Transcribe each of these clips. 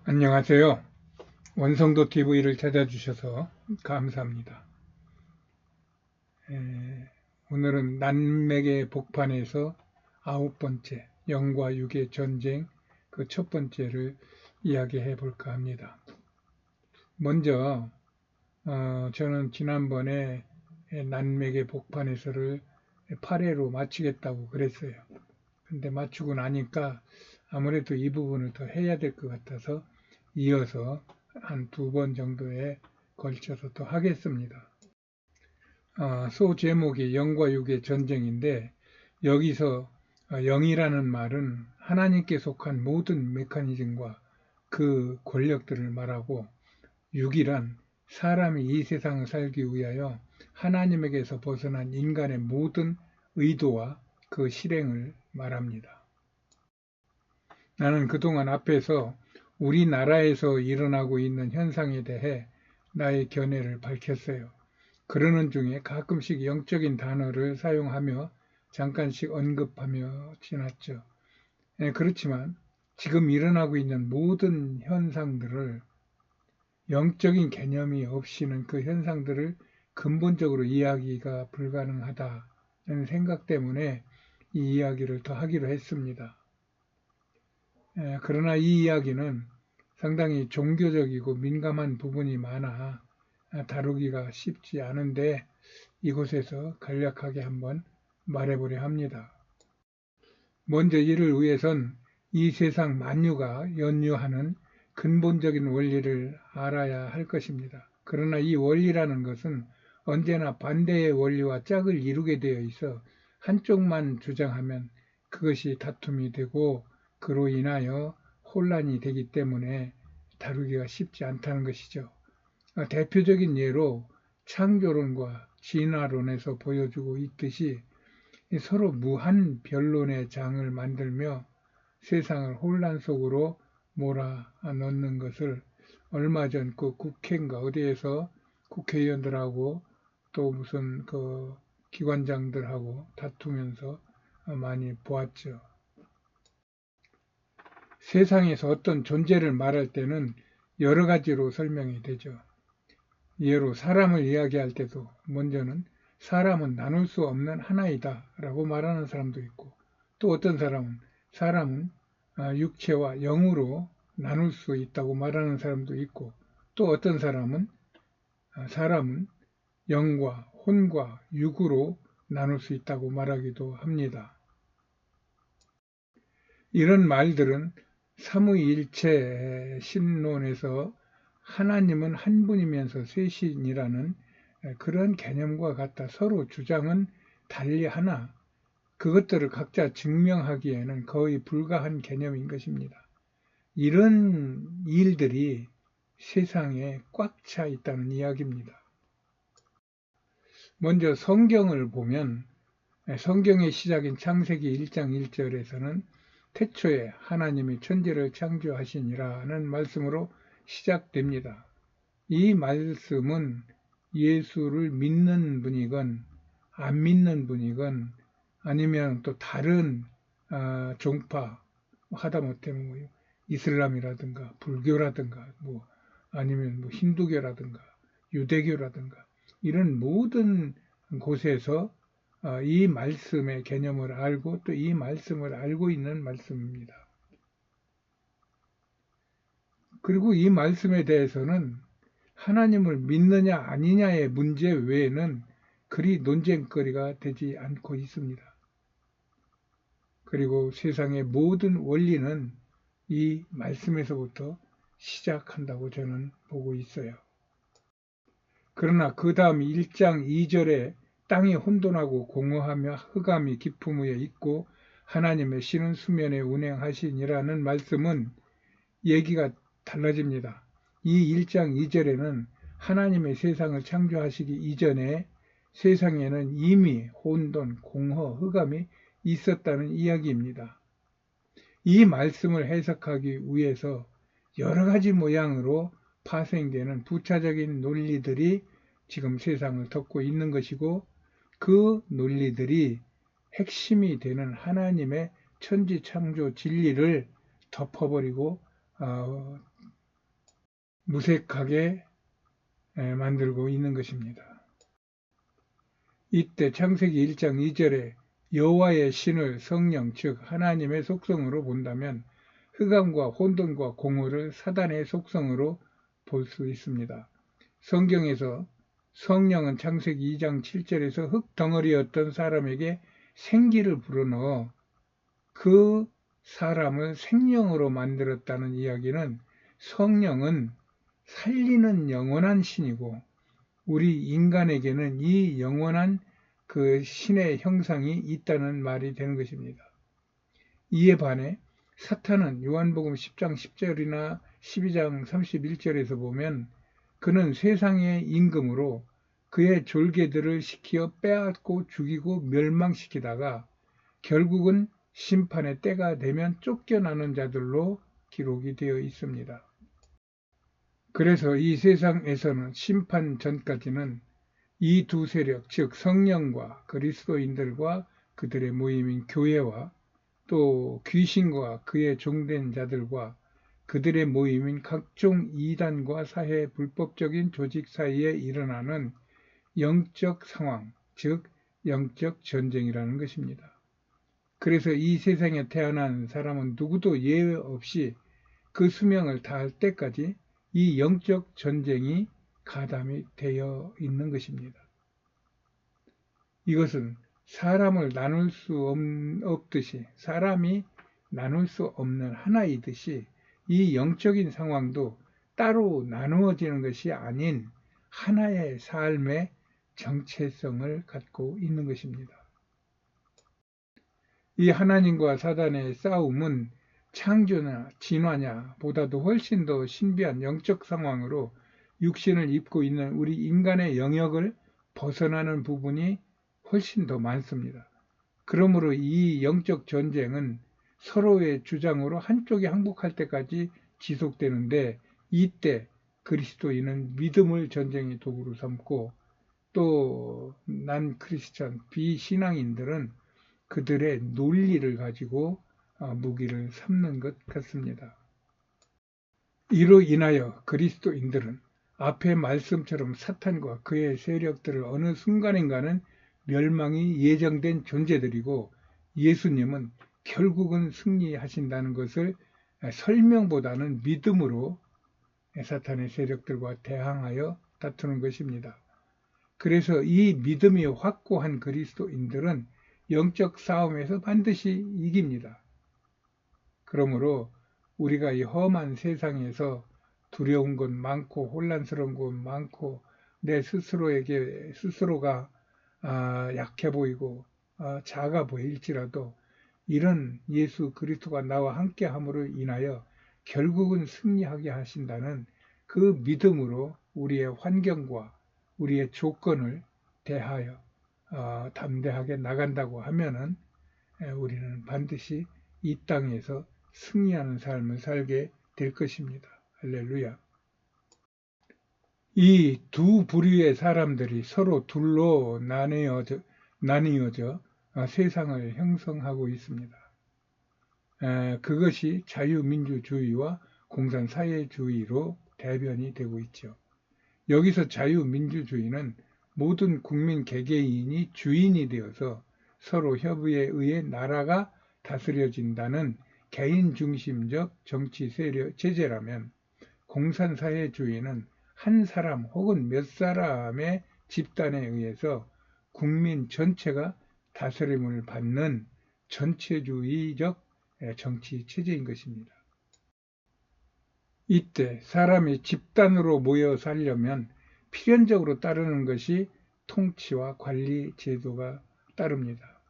안녕하세요. 원성도 TV를 찾아주셔서 감사합니다. 오늘은 난맥의 복판에서 9번째, 영과 육의 전쟁, 그 첫 번째를 이야기해 볼까 합니다. 먼저 저는 지난번에 난맥의 복판에서를 8회로 마치겠다고 그랬어요. 근데 마치고 나니까 아무래도 이 부분을 더 해야 될 것 같아서 이어서 한 2번 정도에 걸쳐서 또 하겠습니다. 소 제목이 영과 육의 전쟁인데 여기서 영이라는 말은 하나님께 속한 모든 메커니즘과 그 권력들을 말하고, 육이란 사람이 이 세상을 살기 위하여 하나님에게서 벗어난 인간의 모든 의도와 그 실행을 말합니다. 나는 그동안 앞에서 우리나라에서 일어나고 있는 현상에 대해 나의 견해를 밝혔어요. 그러는 중에 가끔씩 영적인 단어를 사용하며 잠깐씩 언급하며 지났죠. 그렇지만 지금 일어나고 있는 모든 현상들을, 영적인 개념이 없이는 그 현상들을 근본적으로 이야기가 불가능하다는 생각 때문에 이 이야기를 더 하기로 했습니다. 그러나 이 이야기는 상당히 종교적이고 민감한 부분이 많아 다루기가 쉽지 않은데 이곳에서 간략하게 한번 말해보려 합니다. 먼저 이를 위해선 이 세상 만유가 연유하는 근본적인 원리를 알아야 할 것입니다. 그러나 이 원리라는 것은 언제나 반대의 원리와 짝을 이루게 되어 있어 한쪽만 주장하면 그것이 다툼이 되고 그로 인하여 혼란이 되기 때문에 다루기가 쉽지 않다는 것이죠. 대표적인 예로 창조론과 진화론에서 보여주고 있듯이 서로 무한 변론의 장을 만들며 세상을 혼란 속으로 몰아넣는 것을 얼마 전 그 국회인가 어디에서 국회의원들하고 또 무슨 그 기관장들하고 다투면서 많이 보았죠. 세상에서 어떤 존재를 말할 때는 여러 가지로 설명이 되죠. 예로 사람을 이야기할 때도 먼저는 사람은 나눌 수 없는 하나이다 라고 말하는 사람도 있고, 또 어떤 사람은 육체와 영으로 나눌 수 있다고 말하는 사람도 있고, 또 어떤 사람은 영과 혼과 육으로 나눌 수 있다고 말하기도 합니다. 이런 말들은 삼위일체 신론에서 하나님은 한 분이면서 셋이라는 그런 개념과 같다. 서로 주장은 달리하나 그것들을 각자 증명하기에는 거의 불가한 개념인 것입니다. 이런 일들이 세상에 꽉 차 있다는 이야기입니다. 먼저 성경을 보면 성경의 시작인 창세기 1장 1절에서는 태초에 하나님이 천지를 창조하시니라는 말씀으로 시작됩니다. 이 말씀은 예수를 믿는 분이건 안 믿는 분이건 아니면 또 다른 종파, 하다못해 뭐 이슬람이라든가 불교라든가 뭐 아니면 뭐 힌두교라든가 유대교라든가 이런 모든 곳에서 이 말씀의 개념을 알고 또 이 말씀을 알고 있는 말씀입니다. 그리고 이 말씀에 대해서는 하나님을 믿느냐 아니냐의 문제 외에는 그리 논쟁거리가 되지 않고 있습니다. 그리고 세상의 모든 원리는 이 말씀에서부터 시작한다고 저는 보고 있어요. 그러나 그 다음 1장 2절에 땅이 혼돈하고 공허하며 흑암이 깊음 위에 있고 하나님의 신은 수면에 운행하시니라는 말씀은 얘기가 달라집니다. 이 1장 2절에는 하나님의 세상을 창조하시기 이전에 세상에는 이미 혼돈, 공허, 흑암이 있었다는 이야기입니다. 이 말씀을 해석하기 위해서 여러 가지 모양으로 파생되는 부차적인 논리들이 지금 세상을 덮고 있는 것이고, 그 논리들이 핵심이 되는 하나님의 천지창조 진리를 덮어버리고 무색하게 만들고 있는 것입니다. 이때 창세기 1장 2절에 여호와의 신을 성령 즉 하나님의 속성으로 본다면 흑암과 혼돈과 공허를 사단의 속성으로 볼 수 있습니다. 성경에서 성령은 창세기 2장 7절에서 흙덩어리였던 사람에게 생기를 불어넣어 그 사람을 생명으로 만들었다는 이야기는 성령은 살리는 영원한 신이고 우리 인간에게는 이 영원한 그 신의 형상이 있다는 말이 되는 것입니다. 이에 반해 사탄은 요한복음 10장 10절이나 12장 31절에서 보면 그는 세상의 임금으로 그의 졸개들을 시키어 빼앗고 죽이고 멸망시키다가 결국은 심판의 때가 되면 쫓겨나는 자들로 기록이 되어 있습니다. 그래서 이 세상에서는 심판 전까지는 이 두 세력, 즉 성령과 그리스도인들과 그들의 모임인 교회와 또 귀신과 그의 종된 자들과 그들의 모임인 각종 이단과 사회 불법적인 조직 사이에 일어나는 영적 상황, 즉 영적 전쟁이라는 것입니다. 그래서 이 세상에 태어난 사람은 누구도 예외 없이 그 수명을 다할 때까지 이 영적 전쟁이 가담이 되어 있는 것입니다. 이것은 사람을 나눌 수 없듯이 사람이 나눌 수 없는 하나이듯이 이 영적인 상황도 따로 나누어지는 것이 아닌 하나의 삶의 정체성을 갖고 있는 것입니다. 이 하나님과 사단의 싸움은 창조나 진화냐 보다도 훨씬 더 신비한 영적 상황으로 육신을 입고 있는 우리 인간의 영역을 벗어나는 부분이 훨씬 더 많습니다. 그러므로 이 영적 전쟁은 서로의 주장으로 한쪽이 항복할 때까지 지속되는데 이때 그리스도인은 믿음을 전쟁의 도구로 삼고 또 난 크리스천 비신앙인들은 그들의 논리를 가지고 무기를 삼는 것 같습니다. 이로 인하여 그리스도인들은 앞의 말씀처럼 사탄과 그의 세력들을 어느 순간인가는 멸망이 예정된 존재들이고 예수님은 결국은 승리하신다는 것을 설명보다는 믿음으로 사탄의 세력들과 대항하여 다투는 것입니다. 그래서 이 믿음이 확고한 그리스도인들은 영적 싸움에서 반드시 이깁니다. 그러므로 우리가 이 험한 세상에서 두려운 것 많고 혼란스러운 것 많고 내 스스로가 약해 보이고 작아 보일지라도 이런 예수 그리스도가 나와 함께함으로 인하여 결국은 승리하게 하신다는 그 믿음으로 우리의 환경과 우리의 조건을 대하여 담대하게 나간다고 하면은 우리는 반드시 이 땅에서 승리하는 삶을 살게 될 것입니다. 할렐루야. 이 두 부류의 사람들이 서로 둘로 나뉘어져 세상을 형성하고 있습니다. 그것이 자유민주주의와 공산사회주의로 대변이 되고 있죠. 여기서 자유민주주의는 모든 국민 개개인이 주인이 되어서 서로 협의에 의해 나라가 다스려진다는 개인중심적 정치 체제라면 공산사회주의는 한 사람 혹은 몇 사람의 집단에 의해서 국민 전체가 다스림을 받는 전체주의적 정치 체제인 것입니다. 이때 사람이 집단으로 모여 살려면 필연적으로 따르는 것이 통치와 관리 제도가 따릅니다.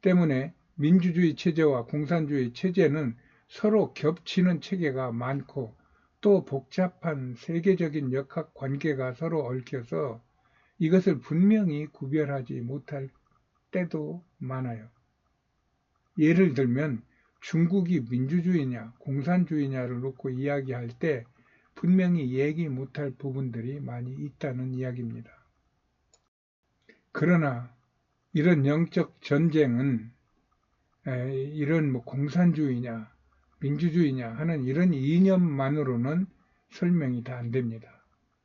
때문에 민주주의 체제와 공산주의 체제는 서로 겹치는 체계가 많고 또 복잡한 세계적인 역학 관계가 서로 얽혀서 이것을 분명히 구별하지 못할 때도 많아요. 예를 들면 중국이 민주주의냐 공산주의냐를 놓고 이야기할 때 분명히 얘기 못할 부분들이 많이 있다는 이야기입니다. 그러나 이런 영적 전쟁은 이런 공산주의냐 민주주의냐 하는 이런 이념만으로는 설명이 다 안 됩니다.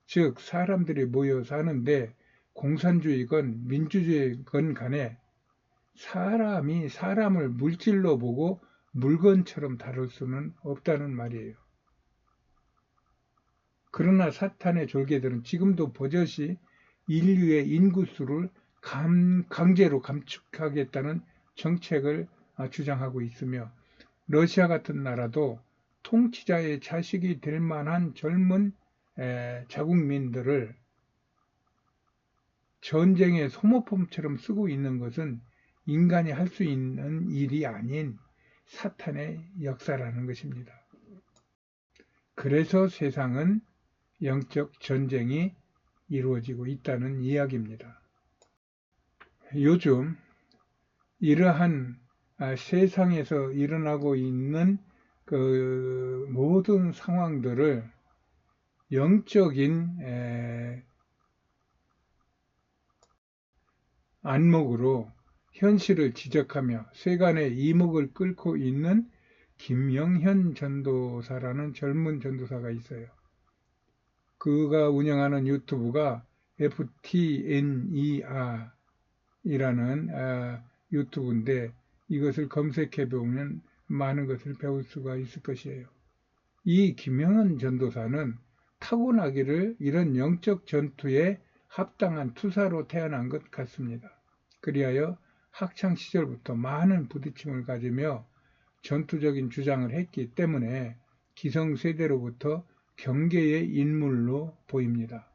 즉 사람들이 모여 사는데 공산주의건 민주주의건 간에 사람이 사람을 물질로 보고 물건처럼 다룰 수는 없다는 말이에요. 그러나 사탄의 졸개들은 지금도 버젓이 인류의 인구수를 강제로 감축하겠다는 정책을 주장하고 있으며 러시아 같은 나라도 통치자의 자식이 될 만한 젊은 자국민들을 전쟁의 소모품처럼 쓰고 있는 것은 인간이 할 수 있는 일이 아닌 사탄의 역사라는 것입니다. 그래서 세상은 영적 전쟁이 이루어지고 있다는 이야기입니다. 요즘 이러한 세상에서 일어나고 있는 그 모든 상황들을 영적인 안목으로 현실을 지적하며 세간의 이목을 끌고 있는 김영현 전도사라는 젊은 전도사가 있어요. 그가 운영하는 유튜브가 FTNER 이라는 유튜브인데 이것을 검색해 보면 많은 것을 배울 수가 있을 것이에요. 이 김영현 전도사는 타고나기를 이런 영적 전투에 합당한 투사로 태어난 것 같습니다. 그리하여 학창 시절부터 많은 부딪힘을 가지며 전투적인 주장을 했기 때문에 기성세대로부터 경계의 인물로 보입니다.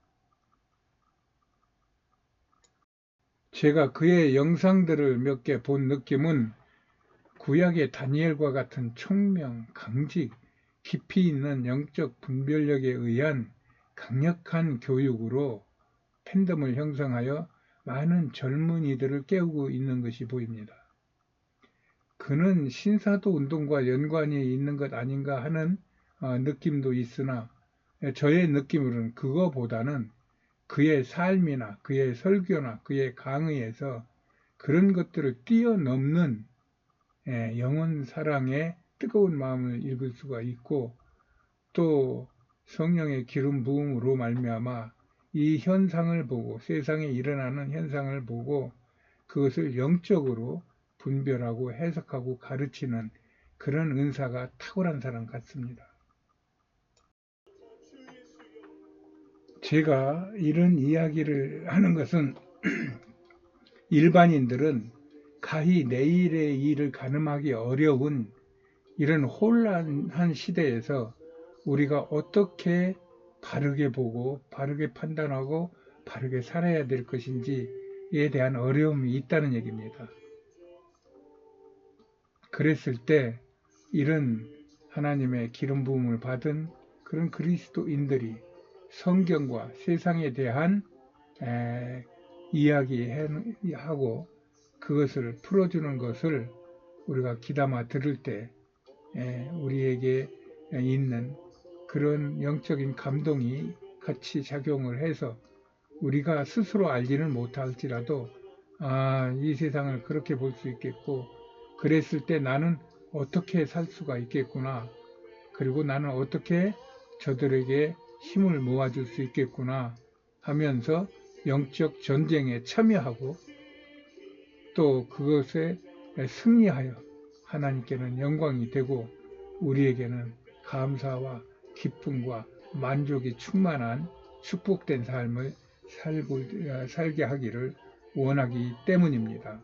제가 그의 영상들을 몇 개 본 느낌은 구약의 다니엘과 같은 총명, 강직, 깊이 있는 영적 분별력에 의한 강력한 교육으로 팬덤을 형성하여 많은 젊은이들을 깨우고 있는 것이 보입니다. 그는 신사도 운동과 연관이 있는 것 아닌가 하는 느낌도 있으나 저의 느낌으로는 그거보다는 그의 삶이나 그의 설교나 그의 강의에서 그런 것들을 뛰어넘는 영혼 사랑의 뜨거운 마음을 읽을 수가 있고 또 성령의 기름 부음으로 말미암아 이 현상을 보고 세상에 일어나는 현상을 보고 그것을 영적으로 분별하고 해석하고 가르치는 그런 은사가 탁월한 사람 같습니다. 제가 이런 이야기를 하는 것은 일반인들은 가히 내일의 일을 가늠하기 어려운 이런 혼란한 시대에서 우리가 어떻게 바르게 보고 바르게 판단하고 바르게 살아야 될 것인지에 대한 어려움이 있다는 얘기입니다. 그랬을 때 이런 하나님의 기름 부음을 받은 그런 그리스도인들이 성경과 세상에 대한 이야기하고 그것을 풀어주는 것을 우리가 귀담아 들을 때 우리에게 있는 그런 영적인 감동이 같이 작용을 해서 우리가 스스로 알지는 못할지라도 이 세상을 그렇게 볼 수 있겠고 그랬을 때 나는 어떻게 살 수가 있겠구나. 그리고 나는 어떻게 저들에게 힘을 모아줄 수 있겠구나 하면서 영적 전쟁에 참여하고 또 그것에 승리하여 하나님께는 영광이 되고 우리에게는 감사와 기쁨과 만족이 충만한 축복된 삶을 살게 하기를 원하기 때문입니다.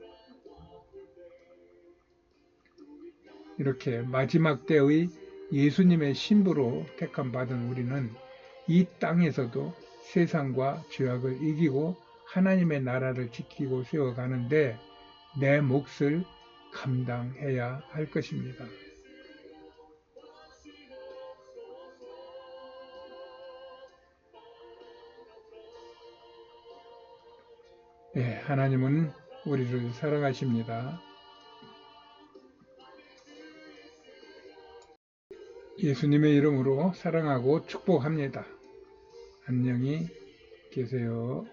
이렇게 마지막 때의 예수님의 신부로 택함 받은 우리는 이 땅에서도 세상과 죄악을 이기고 하나님의 나라를 지키고 세워가는데 내 몫을 감당해야 할 것입니다. 하나님은 우리를 사랑하십니다. 예수님의 이름으로 사랑하고 축복합니다. 안녕히 계세요.